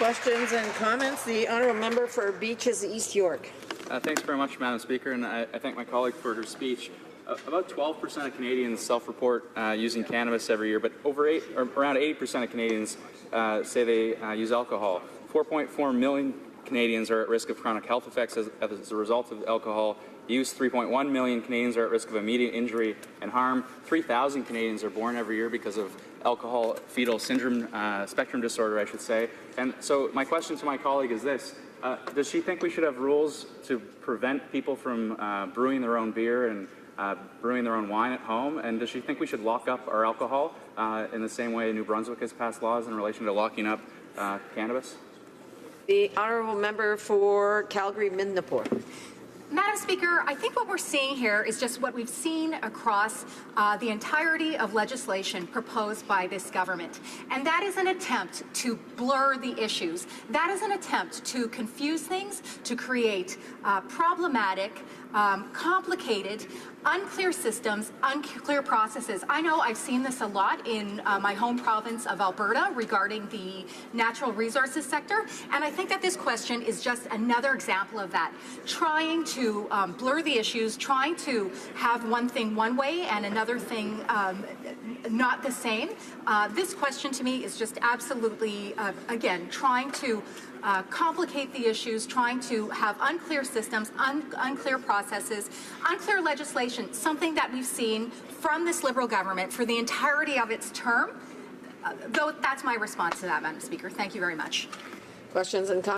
Questions and comments? The honourable member for Beaches, East York. Thanks very much, Madam Speaker, and I thank my colleague for her speech. About 12% of Canadians self-report using cannabis every year, but around 80% of Canadians say they use alcohol. 4.4 million Canadians are at risk of chronic health effects as a result of alcohol use. 3.1 million Canadians are at risk of immediate injury and harm. 3,000 Canadians are born every year because of alcohol fetal syndrome, spectrum disorder, I should say. And so my question to my colleague is this. Does she think we should have rules to prevent people from brewing their own beer and brewing their own wine at home? And does she think we should lock up our alcohol in the same way New Brunswick has passed laws in relation to locking up cannabis? The honourable member for Calgary-Midnapore. Madam Speaker, I think what we're seeing here is just what we've seen across the entirety of legislation proposed by this government. And that is an attempt to blur the issues. That is an attempt to confuse things, to create problematic, complicated, unclear systems, unclear processes. I know I've seen this a lot in my home province of Alberta regarding the natural resources sector, and I think that this question is just another example of that. Trying to blur the issues, trying to have one thing one way and another thing not the same. This question to me is just absolutely, again, trying to complicate the issues, trying to have unclear systems, unclear processes, unclear legislation, something that we've seen from this Liberal government for the entirety of its term. Though that's my response to that, Madam Speaker. Thank you very much. Questions and comments?